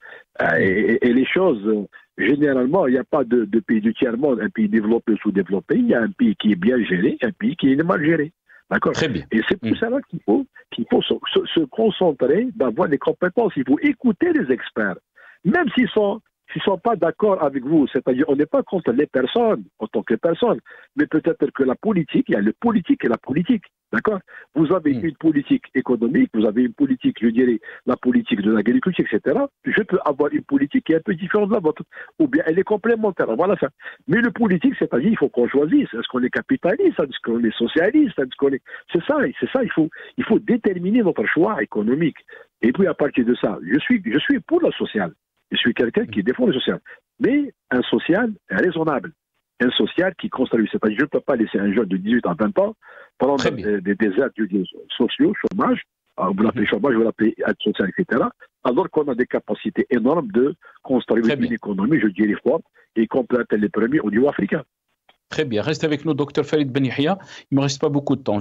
Et les choses, généralement, il n'y a pas de pays du tiers-monde, un pays développé ou sous-développé, il y a un pays qui est bien géré, un pays qui est mal géré. D'accord. Très bien. Et c'est pour ça qu'il faut se concentrer, d'avoir des compétences. Il faut écouter les experts, même s'ils sont pas d'accord avec vous. C'est-à-dire, on n'est pas contre les personnes en tant que personnes, mais peut-être que la politique, il y a le politique et la politique. D'accord. Vous avez une politique économique, vous avez une politique, je dirais, la politique de l'agriculture, etc. Je peux avoir une politique qui est un peu différente de la vôtre, ou bien elle est complémentaire. Voilà ça. Mais le politique, c'est-à-dire, il faut qu'on choisisse. Est-ce qu'on est capitaliste? Est-ce qu'on est socialiste? Est-ce qu'on est... C'est ça. Il faut déterminer notre choix économique. Et puis, à partir de ça, je suis pour le social. Je suis quelqu'un qui défend le social. Mais un social raisonnable. Un social qui construit. C'est-à-dire, je ne peux pas laisser un jeune de 18 à 20 ans prendre des aides sociaux, chômage, vous l'appelez chômage, vous l'appelez aide sociale, etc., alors qu'on a des capacités énormes de construire une économie, je dirais, forte et complète les premiers au niveau africain. Très bien. Reste avec nous, Dr Farid Ben Yahia. Il ne me reste pas beaucoup de temps.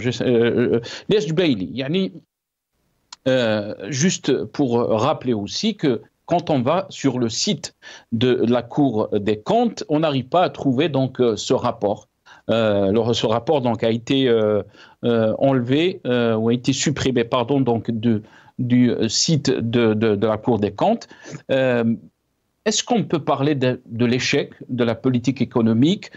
Juste pour rappeler aussi que quand on va sur le site de la Cour des comptes, on n'arrive pas à trouver donc ce rapport. Ce rapport donc a été enlevé ou a été supprimé donc du site de la Cour des comptes. Est-ce qu'on peut parler de l'échec de la politique économique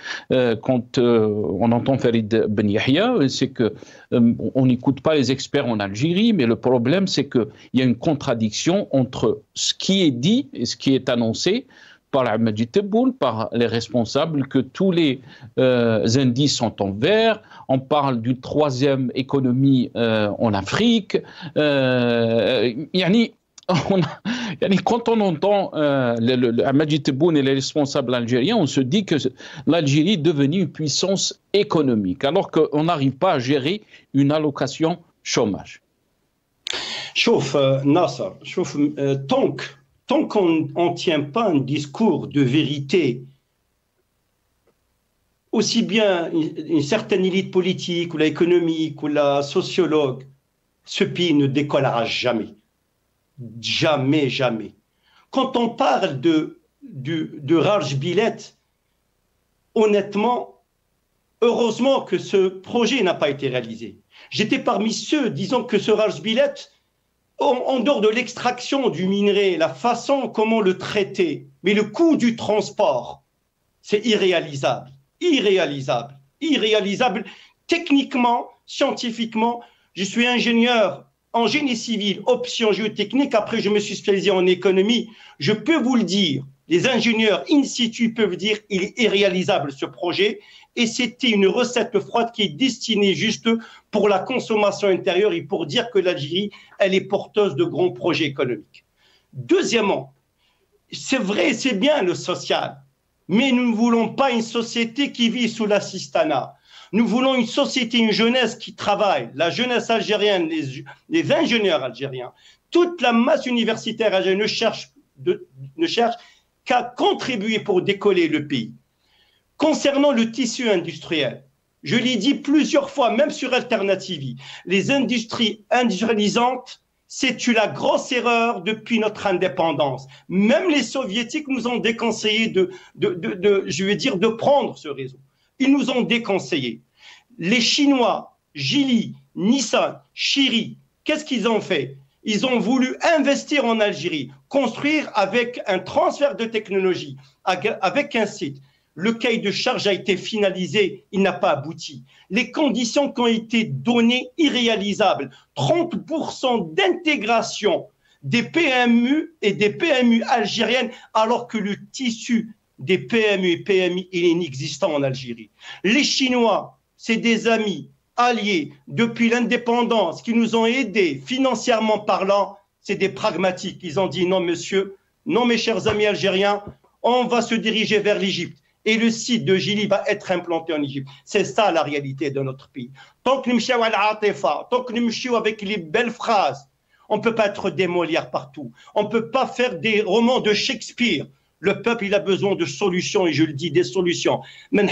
quand on entend Farid Ben Yahia? C'est que on n'écoute pas les experts en Algérie, mais le problème c'est qu'il y a une contradiction entre ce qui est dit et ce qui est annoncé par l'Ahmadi Tebboune, par les responsables, que tous les indices sont en vert. On parle d'une 3e économie en Afrique. Quand on entend Ahmadi Tebboune et les responsables algériens, on se dit que l'Algérie est devenue une puissance économique, alors qu'on n'arrive pas à gérer une allocation chômage. Chauffe, Nasser, tant qu'on ne tient pas un discours de vérité, aussi bien une certaine élite politique ou l'économique ou la sociologue, ce pays ne décollera jamais. Jamais, jamais. Quand on parle de Raj Bilet, honnêtement, Heureusement que ce projet n'a pas été réalisé. J'étais parmi ceux disant que ce Rajbilet, en dehors de l'extraction du minerai, la façon comment le traiter, mais le coût du transport, c'est irréalisable, irréalisable, irréalisable. Techniquement, scientifiquement, je suis ingénieur en génie civil, option géotechnique, après je me suis spécialisé en économie. Je peux vous le dire, les ingénieurs in situ peuvent dire qu'il est irréalisable ce projet, et c'était une recette froide qui est destinée juste pour la consommation intérieure et pour dire que l'Algérie, elle est porteuse de grands projets économiques. Deuxièmement, c'est vrai, c'est bien le social, mais nous ne voulons pas une société qui vit sous l'assistanat. Nous voulons une société, une jeunesse qui travaille, la jeunesse algérienne, les ingénieurs algériens, toute la masse universitaire algérienne ne cherche qu'à contribuer pour décoller le pays. Concernant le tissu industriel, je l'ai dit plusieurs fois, même sur Alternative, les industries industrialisantes, c'est la grosse erreur depuis notre indépendance. Même les soviétiques nous ont déconseillé de prendre ce réseau. Ils nous ont déconseillé. Les Chinois, Geely, Nissan, Chery, qu'est-ce qu'ils ont fait? Ils ont voulu investir en Algérie, construire avec un transfert de technologie, avec un site. Le cahier de charge a été finalisé, il n'a pas abouti. Les conditions qui ont été données, irréalisables. 30% d'intégration des PMU et des PMU algériennes, alors que le tissu des PMU et PMI il est inexistant en Algérie. Les Chinois, c'est des amis, alliés, depuis l'indépendance, qui nous ont aidés financièrement parlant, c'est des pragmatiques. Ils ont dit non, monsieur, non, mes chers amis algériens, on va se diriger vers l'Égypte. Et le site de Geely va être implanté en Égypte. C'est ça la réalité de notre pays. Tant que nous mchions à l'Atefa, tant que nous mchions avec les belles phrases, on ne peut pas être des Molières partout. On ne peut pas faire des romans de Shakespeare. Le peuple, il a besoin de solutions, et je le dis, des solutions. La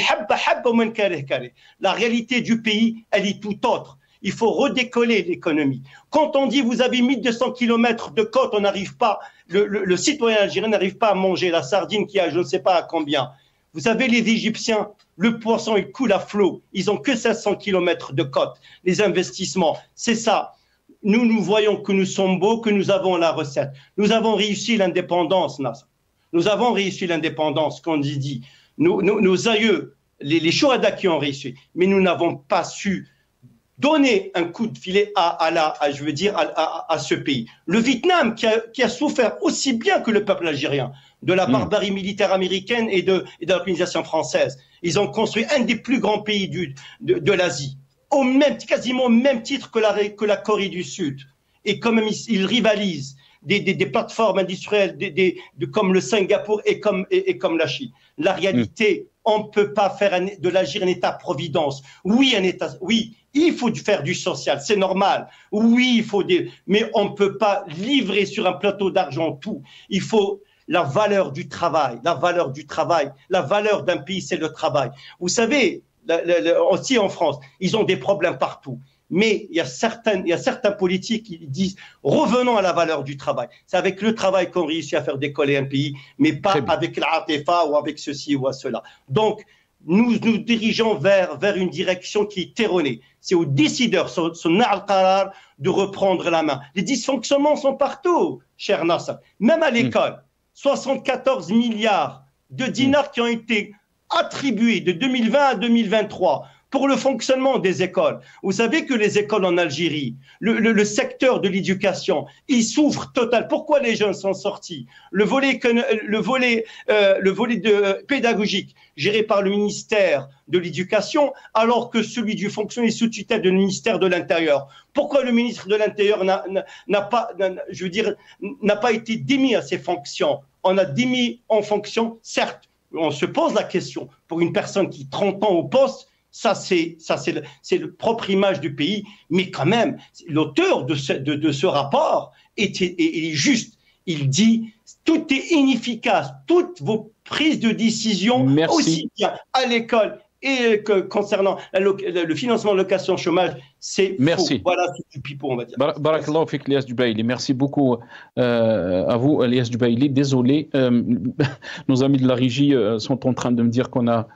réalité du pays, elle est tout autre. Il faut redécoller l'économie. Quand on dit vous avez 1200 km de côte, on n'arrive pas, le citoyen algérien n'arrive pas à manger la sardine qui a je ne sais pas à combien. Vous savez, les Égyptiens, le poisson, il coule à flot. Ils n'ont que 700 km de côte. Les investissements, c'est ça. Nous voyons que nous sommes beaux, que nous avons la recette. Nous avons réussi l'indépendance, Nasser. Nous avons réussi l'indépendance, qu'on dit. Nos aïeux, les Chouhada qui ont réussi. Mais nous n'avons pas su donner un coup de filet à ce pays. Le Vietnam, qui a souffert aussi bien que le peuple algérien de la barbarie militaire américaine et de l'organisation française. Ils ont construit un des plus grands pays de l'Asie, quasiment au même titre que la Corée du Sud. Et quand même, ils rivalisent des plateformes industrielles comme le Singapour et comme la Chine. La réalité, on ne peut pas faire de l'Algérie un État-providence. Oui, il faut faire du social, c'est normal. Oui, mais on ne peut pas livrer sur un plateau d'argent tout. Il faut la valeur du travail, la valeur d'un pays, c'est le travail. Vous savez, aussi en France, ils ont des problèmes partout. Mais il y a certains politiques qui disent revenons à la valeur du travail. C'est avec le travail qu'on réussit à faire décoller un pays, mais pas avec l'Atefa ou avec ceci ou à cela. Donc, nous nous dirigeons vers une direction qui est erronée. C'est aux décideurs, de reprendre la main. Les dysfonctionnements sont partout, cher Nasser. Même à l'école, 74 milliards de dinars qui ont été attribués de 2020 à 2023 pour le fonctionnement des écoles. Vous savez que les écoles en Algérie, le secteur de l'éducation, il souffre total. Pourquoi les jeunes sont sortis? Le volet pédagogique géré par le ministère de l'Éducation, alors que celui du fonctionnement est sous tutelle du ministère de l'Intérieur. Pourquoi le ministre de l'Intérieur n'a pas été démis à ses fonctions? On a démis en fonction, certes, on se pose la question, pour une personne qui 30 ans au poste, ça c'est la propre image du pays, mais quand même, l'auteur de ce rapport est juste. Il dit, tout est inefficace, toutes vos prises de décision, aussi bien à l'école et concernant le financement de location chômage, c'est faux. Voilà, c'est du pipeau, on va dire. Barakallahu fik, Elias Jubaili. Merci beaucoup à vous, Elias Jubaili. Désolé, nos amis de la régie sont en train de me dire qu'on a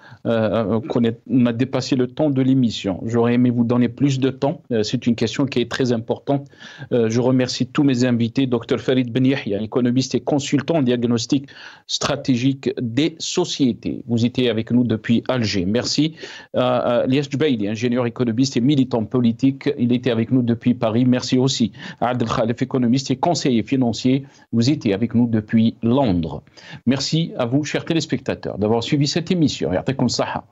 dépassé le temps de l'émission. J'aurais aimé vous donner plus de temps. C'est une question qui est très importante. Je remercie tous mes invités. Dr Farid Ben Yahya, économiste et consultant en diagnostic stratégique des sociétés. Vous étiez avec nous depuis Alger. Merci. Elias Jubaili, ingénieur économiste et militant politique. Il était avec nous depuis Paris. Merci aussi. Adel Khalef, économiste et conseiller financier. Vous étiez avec nous depuis Londres. Merci à vous, chers téléspectateurs, d'avoir suivi cette émission. Yartakoum saha.